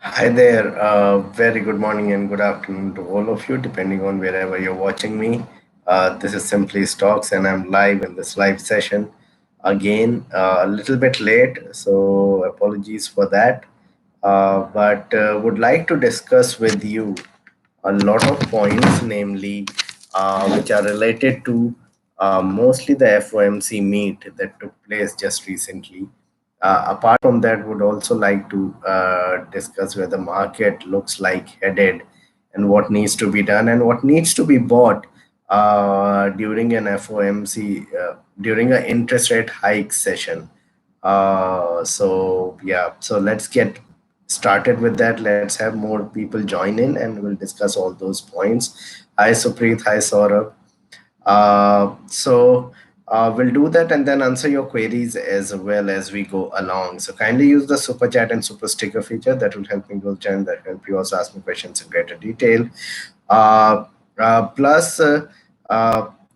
Hi there. Very good morning and good afternoon to all of you, depending on wherever you're watching me. This is Simply Stocks, and I'm live in this live session again, a little bit late, so apologies for that. But would like to discuss with you a lot of points, namely, which are related to mostly the FOMC meet that took place just recently. Apart from that, would also like to discuss where the market looks like headed and what needs to be done and what needs to be bought during an FOMC, during an interest rate hike session. So let's get started with that. Let's have more people join in and we'll discuss all those points. Hi, Supreet. Hi, Saurabh. We'll do that and then answer your queries as well as we go along. So kindly use the super chat and super sticker feature that will help me build channel, that help you also ask me questions in greater detail. Uh, plus,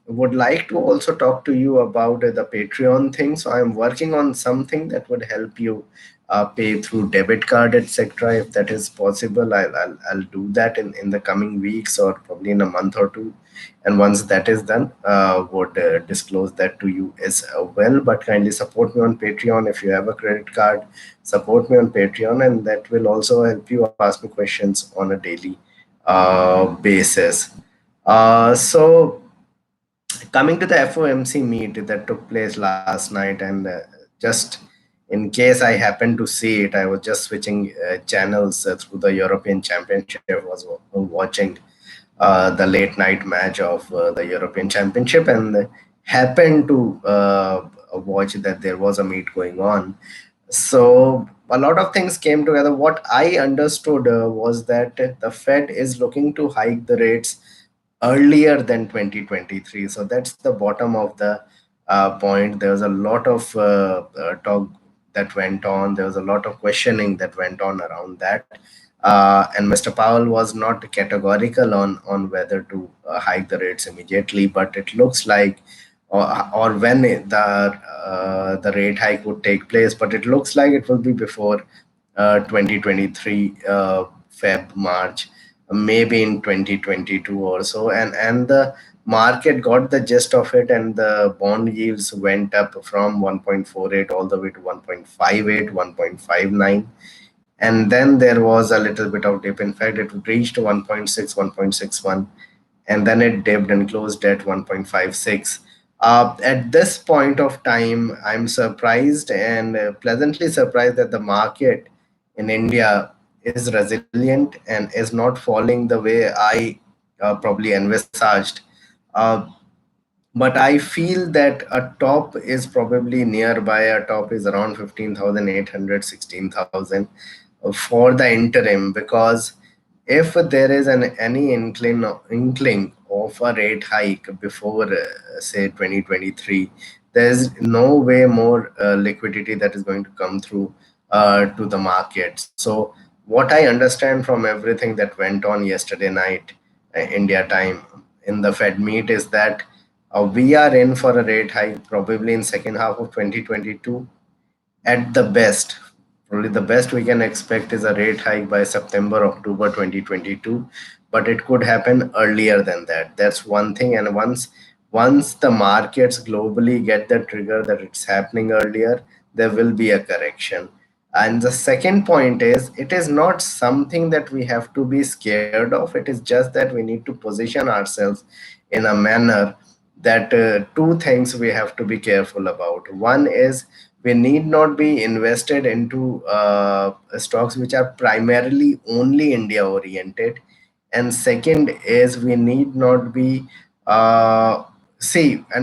would like to also talk to you about the Patreon thing. So I'm working on something that would help you pay through debit card, etc. If that is possible, I'll do that in the coming weeks or probably in a month or two. And once that is done, would disclose that to you as well. But kindly support me on Patreon. If you have a credit card, support me on Patreon, and that will also help you ask me questions on a daily basis. So coming to the FOMC meet that took place last night, and just in case I happened to see it, I was just switching channels through the European Championship, was watching the late night match of the European Championship, and happened to watch that there was a meet going on. So a lot of things came together. What I understood was that the Fed is looking to hike the rates earlier than 2023. So that's the bottom of the point. There was a lot of talk that went on. There was a lot of questioning that went on around that. And Mr. Powell was not categorical on whether to hike the rates immediately, but it looks like, or when the rate hike would take place, but it looks like it will be before 2023 Feb March, maybe in 2022 or so, and the market got the gist of it, and the bond yields went up from 1.48 all the way to 1.58, 1.59, and then there was a little bit of dip. In fact, it reached 1.6, 1.61, and then it dipped and closed at 1.56. At this point of time, I'm surprised and pleasantly surprised that the market in India is resilient and is not falling the way I probably envisaged. Uh, but I feel that a top is probably nearby. A top is around 15,800, 16,000 for the interim, because if there is any inkling of a rate hike before, say, 2023, there's no way more liquidity that is going to come through to the market. So, what I understand from everything that went on yesterday night, India time, in the Fed meet is that we are in for a rate hike probably in second half of 2022 at the best. Probably the best we can expect is a rate hike by September, October 2022, but it could happen earlier than that. That's one thing. And once the markets globally get the trigger that it's happening earlier, there will be a correction. And the second point is, it is not something that we have to be scared of. It is just that we need to position ourselves in a manner that two things we have to be careful about. One is, we need not be invested into stocks which are primarily only India oriented. And second is, we need not be, and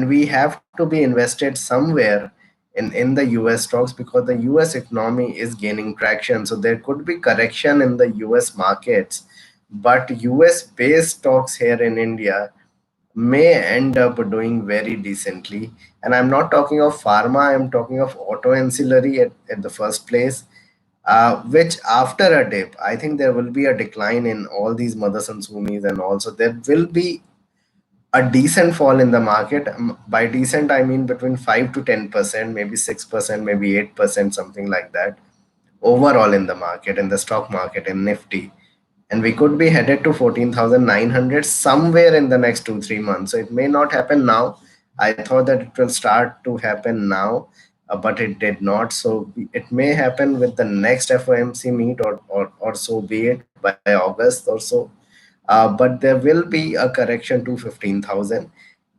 we have to be invested somewhere in the US stocks, because the US economy is gaining traction. So there could be correction in the US markets, but US based stocks here in India may end up doing very decently. And I'm not talking of pharma, I'm talking of auto ancillary at the first place, which after a dip, I think there will be a decline in all these mothers and sumis, and also there will be a decent fall in the market. By decent, I mean between 5 to 10%, maybe 6%, maybe 8%, something like that. overall in the market, in the stock market, in Nifty. And we could be headed to 14,900 somewhere in the next 2 3 months. So it may not happen now. I thought that it will start to happen now, but it did not. So it may happen with the next FOMC meet, or so be it, by August or so. But there will be a correction to 15,000.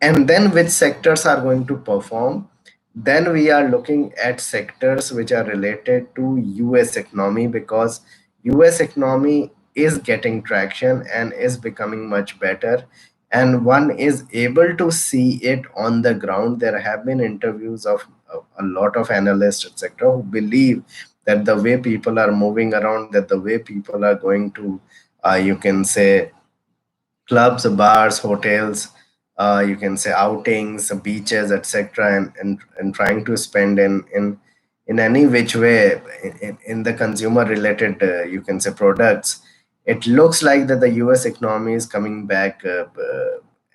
And then which sectors are going to perform? Then we are looking at sectors which are related to US economy, because US economy is getting traction and is becoming much better, and one is able to see it on the ground. There have been interviews of a lot of analysts, etc., who believe that the way people are moving around, that the way people are going to, you can say, clubs, bars, hotels, you can say outings, beaches, etc., and trying to spend in any which way in the consumer related, you can say, products. It looks like that the US economy is coming back,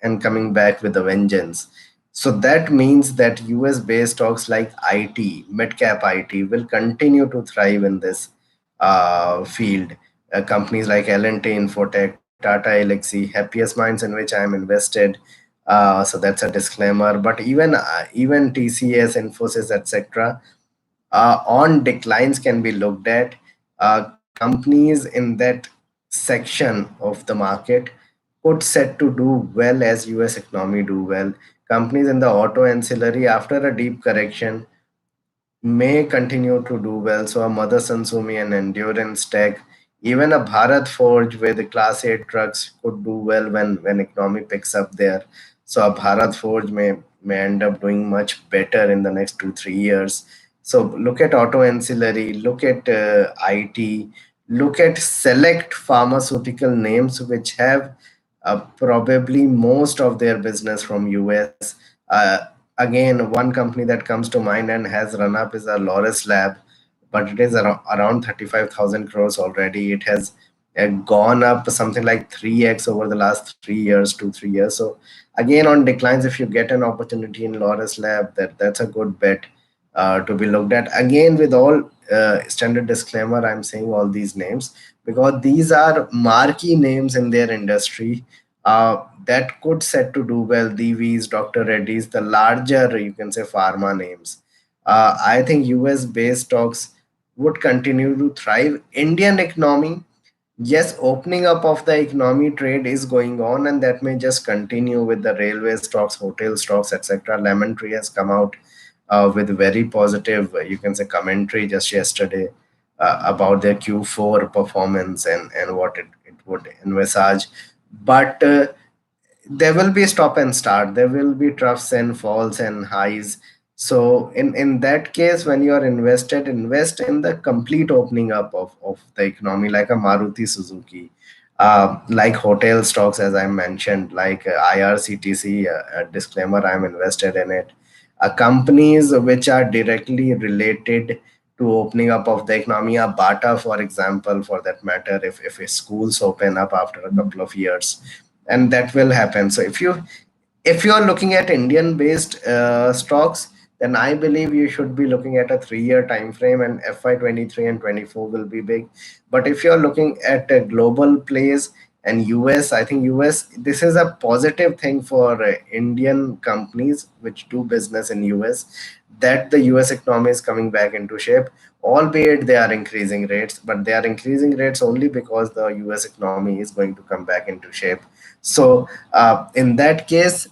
and coming back with a vengeance. So that means that US based stocks like IT, mid cap IT, will continue to thrive in this field. Companies like L&T, Infotech, Tata Elxsi, Happiest Minds, in which I am invested. So that's a disclaimer. But even TCS, Infosys, etc., on declines can be looked at. Companies in that section of the market could set to do well as US economy do well. Companies in the auto ancillary, after a deep correction, may continue to do well. So a Mother Sumi and Endurance Tech, even a Bharat Forge with the Class 8 trucks could do well when economy picks up there. So a Bharat Forge may end up doing much better in the next 2 3 years. So look at auto ancillary, look at IT, look at select pharmaceutical names which have probably most of their business from US. Again, one company that comes to mind and has run up is a Loris Lab, but it is around 35,000 crores already. It has gone up something like 3x over the last 3 years, 2 3 years. So again, on declines, if you get an opportunity in Loris Lab, that's a good bet to be looked at. Again, with all standard disclaimer, I'm saying all these names because these are marquee names in their industry, that could set to do well. DV's, Dr. Reddy's, the larger, you can say, pharma names. I think US based stocks would continue to thrive. Indian economy, yes, opening up of the economy, trade is going on, and that may just continue with the railway stocks, hotel stocks, etc. Lemon Tree has come out with very positive, you can say, commentary just yesterday about their Q4 performance and what it would envisage. But there will be stop and start, there will be troughs and falls and highs. So in that case, when you are invested, invest in the complete opening up of the economy, like a Maruti Suzuki, like hotel stocks, as I mentioned, like IRCTC. Disclaimer, I'm invested in it. Companies which are directly related to opening up of the economy, a Bata, for example, for that matter, if schools open up after a couple of years, and that will happen. So if you are looking at Indian based stocks, then I believe you should be looking at a 3 year time frame, and FY23 and 24 will be big. But if you're looking at global plays and US, I think US, this is a positive thing for Indian companies which do business in US, that the US economy is coming back into shape, albeit they are increasing rates, but they are increasing rates only because the US economy is going to come back into shape. So in that case,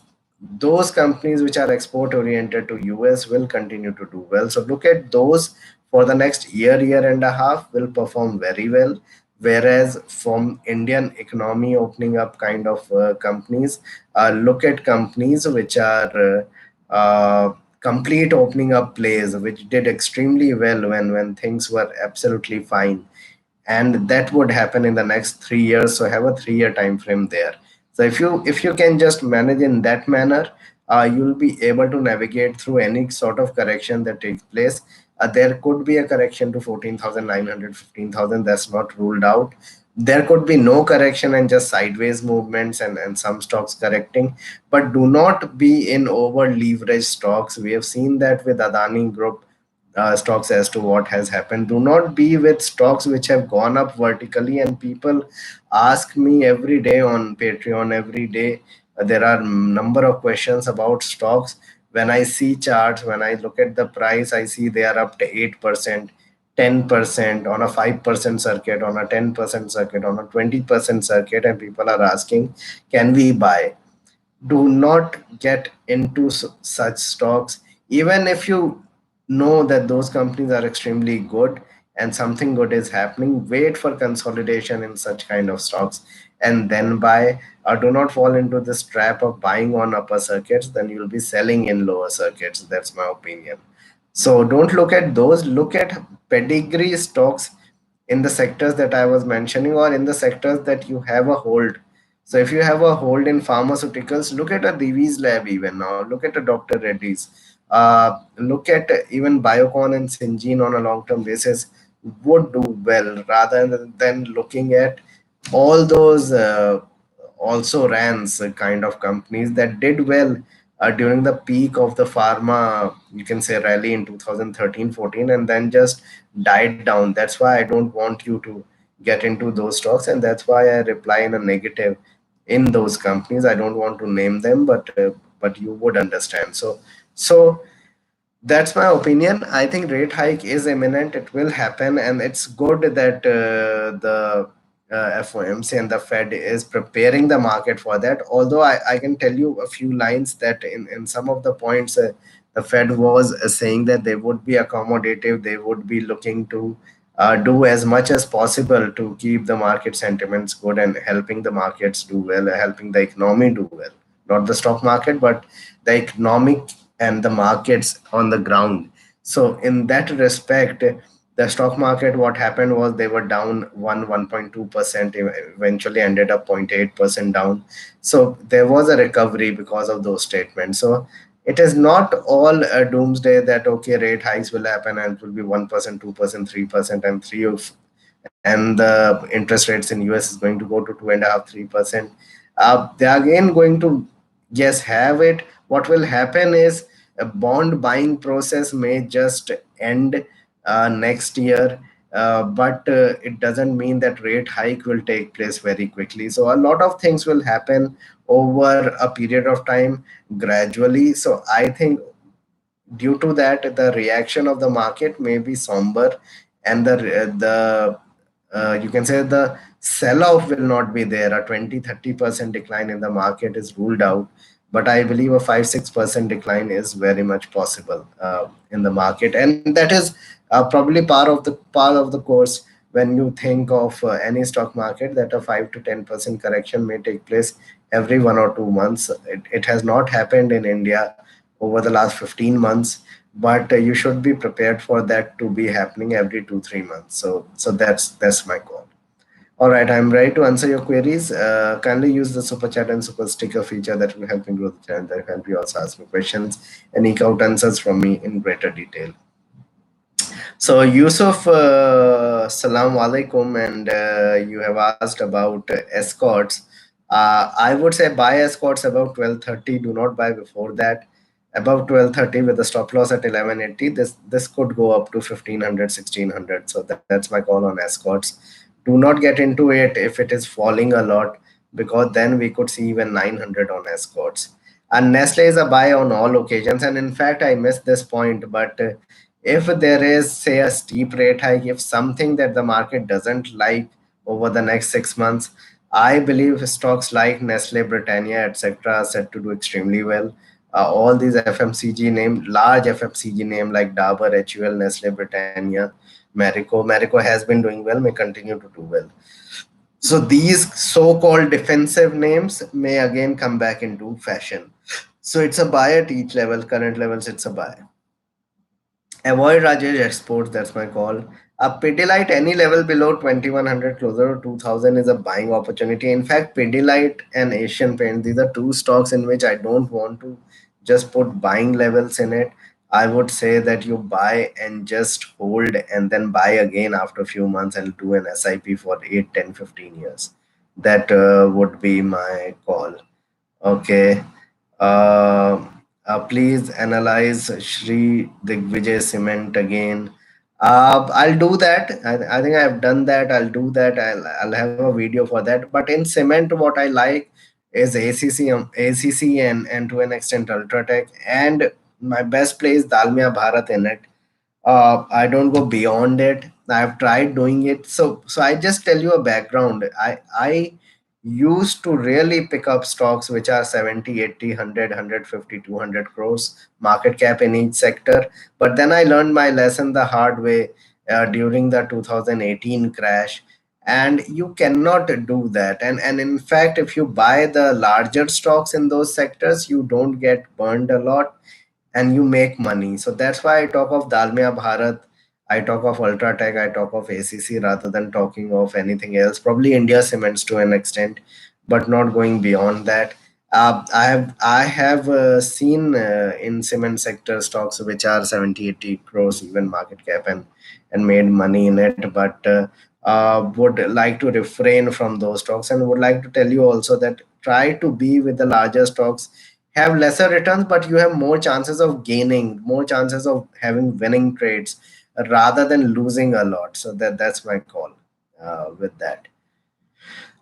those companies which are export oriented to US will continue to do well. So look at those for the next year and a half will perform very well. Whereas from Indian economy opening up kind of companies, look at companies which are complete opening up plays, which did extremely well when things were absolutely fine, and that would happen in the next 3 years. So have a 3 year time frame there. So if you can just manage in that manner, you'll be able to navigate through any sort of correction that takes place. There could be a correction to 14,900, 15,000. That's not ruled out. There could be no correction and just sideways movements, and some stocks correcting. But do not be in over leveraged stocks. We have seen that with Adani Group. stocks as to what has happened. Do not be with stocks which have gone up vertically. And people ask me every day on Patreon, every day. There are number of questions about stocks. When I see charts, when I look at the price, I see they are up to 8%, 10% on a 5% circuit, on a 10% circuit, on a 20% circuit, and people are asking, can we buy? Do not get into such stocks. Even if you know that those companies are extremely good and something good is happening, wait for consolidation in such kind of stocks and then buy. Or do not fall into this trap of buying on upper circuits, then you'll be selling in lower circuits. That's my opinion. So don't look at those, look at pedigree stocks in the sectors that I was mentioning, or in the sectors that you have a hold. So if you have a hold in pharmaceuticals, look at a Divi's Lab even now. Look at a Dr. Reddy's. Look at even Biocon and Syngene on a long-term basis would do well, rather than looking at all those also rans kind of companies that did well during the peak of the pharma, you can say, rally in 2013-14, and then just died down. That's why I don't want you to get into those stocks, and that's why I reply in a negative in those companies. I don't want to name them, but you would understand. So that's my opinion. I think rate hike is imminent. It will happen, and it's good that the FOMC and the Fed is preparing the market for that. Although I can tell you a few lines that in some of the points, the Fed was saying that they would be accommodative. They would be looking to do as much as possible to keep the market sentiments good and helping the markets do well, helping the economy do well. Not the stock market, but the economic and the markets on the ground. So in that respect, the stock market, what happened was they were down 1.2%, eventually ended up 0.8% down. So there was a recovery because of those statements. So it is not all a doomsday that okay, rate hikes will happen and it will be 1%, 2%, 3%, and and the interest rates in US is going to go to 2.5%, 3%. They are again going to, yes, have it. What will happen is a bond buying process may just end next year, but it doesn't mean that rate hike will take place very quickly. So a lot of things will happen over a period of time gradually. So I think due to that, the reaction of the market may be somber, and the you can say the sell off will not be there. A 20-30% decline in the market is ruled out, but I believe a 5-6% decline is very much possible in the market, and that is probably part of the course. When you think of any stock market, that a 5 to 10% correction may take place every 1 or 2 months. It has not happened in India over the last 15 months, but you should be prepared for that to be happening every 2 3 months. So that's my call. All right, I'm ready to answer your queries. Kindly use the super chat and super sticker feature that will help me grow the channel. That will help you also ask me questions and eke out answers from me in greater detail. So Yusuf, salam alaikum, and you have asked about escorts. I would say buy escorts above 12:30. Do not buy before that. Above 12:30 with a stop loss at 11:80. This could go up to 1500, 1600. So that's my call on escorts. Do not get into it if it is falling a lot, because then we could see even 900 on escorts. And Nestle is a buy on all occasions. And in fact, I missed this point, but if there is, say, a steep rate hike, if something that the market doesn't like over the next 6 months, I believe stocks like Nestle, Britannia, etc. are set to do extremely well. All these FMCG name, large FMCG name like Dabur, HUL, Nestle, Britannia, Marico has been doing well, may continue to do well. So these so-called defensive names may again come back into fashion. So it's a buy at each level. Current levels, it's a buy. Avoid Rajesh exports. That's my call. A Pidilite any level below 2100, closer to 2000 is a buying opportunity. In fact, Pidilite and Asian Paint, these are two stocks in which I don't want to just put buying levels in it. I would say that you buy and just hold and then buy again after a few months and do an SIP for 8, 10, 15 years. That would be my call. Okay. Uh, Please analyze Shri Digvijay Cement again. I'll do that. I think I've done that. I'll do that. I'll have a video for that. But in cement, what I like is ACC and to an extent Ultratech. And my best play is Dalmia Bharat in it. I don't go beyond it. I've tried doing it. So I just tell you a background. I used to really pick up stocks which are 70, 80, 100, 150, 200 crores market cap in each sector. But then I learned my lesson the hard way during the 2018 crash. And you cannot do that. And in fact, if you buy the larger stocks in those sectors, you don't get burned a lot and you make money. So that's why I talk of Dalmia Bharat, I talk of Ultratech, I talk of ACC rather than talking of anything else. Probably India Cements to an extent, but not going beyond that. I have seen in cement sector stocks which are 70, 80 crores even market cap and made money in it, but would like to refrain from those stocks and would like to tell you also that try to be with the larger stocks, have lesser returns, but you have more chances of gaining, more chances of having winning trades rather than losing a lot. So that's my call with that.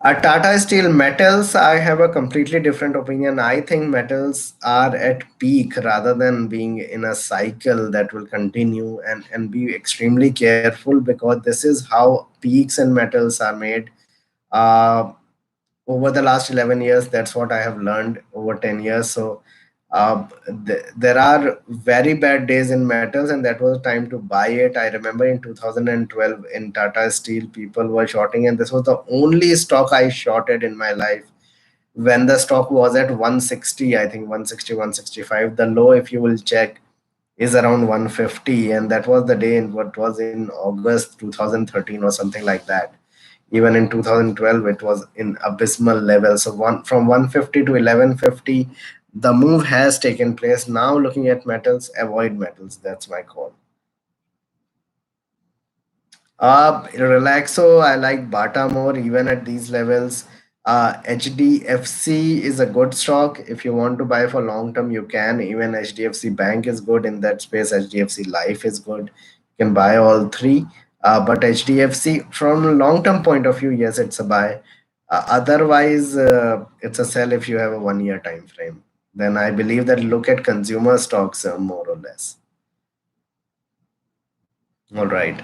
Tata Steel metals, I have a completely different opinion. I think metals are at peak rather than being in a cycle that will continue, and be extremely careful because this is how peaks in metals are made. Uh, Over the last 11 years, that's what I have learned over 10 years. So there are very bad days in metals, and that was time to buy it. I remember in 2012 in Tata Steel, people were shorting, and this was the only stock I shorted in my life when the stock was at 160, I think 160, 165. The low, if you will check, is around 150, and that was the day in what was in August 2013 or something like that. Even in 2012 it was in abysmal level. So one from 150 to 1150, the move has taken place. Now looking at metals, avoid metals, that's my call. Relaxo, I like Bata more even at these levels. HDFC is a good stock. If you want to buy for long term, you can. Even HDFC Bank is good in that space. HDFC Life is good. You can buy all three. But HDFC, from a long term point of view, yes, it's a buy. Otherwise, it's a sell if you have a 1 year time frame. Then I believe that look at consumer stocks more or less. All right.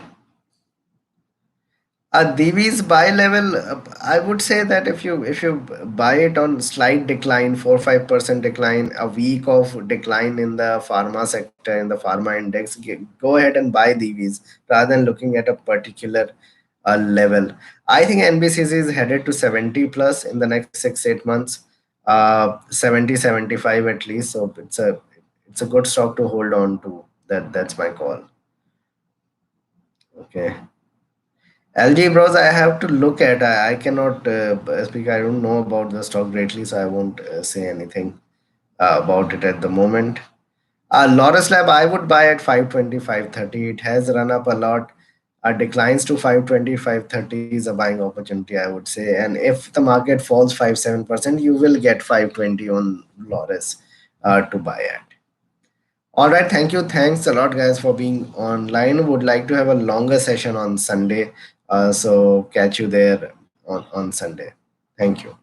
Divi's buy level, I would say that if you buy it on slight decline, 4-5% decline, a week of decline in the pharma sector, in the pharma index, go ahead and buy Divi's rather than looking at a particular level. I think NBCC is headed to 70 plus in the next 6-8 months, 70, 75 at least. So it's a good stock to hold on to. That's my call. Okay. LG Bros, I have to look at. I cannot speak. I don't know about the stock greatly, so I won't say anything about it at the moment. Lotus Lab, I would buy at 520, 530. It has run up a lot. Declines to 520, 530 is a buying opportunity, I would say. And if the market falls 5-7%, you will get 520 on Lotus to buy at. All right, thank you. Thanks a lot, guys, for being online. Would like to have a longer session on Sunday. So catch you there on Sunday. Thank you.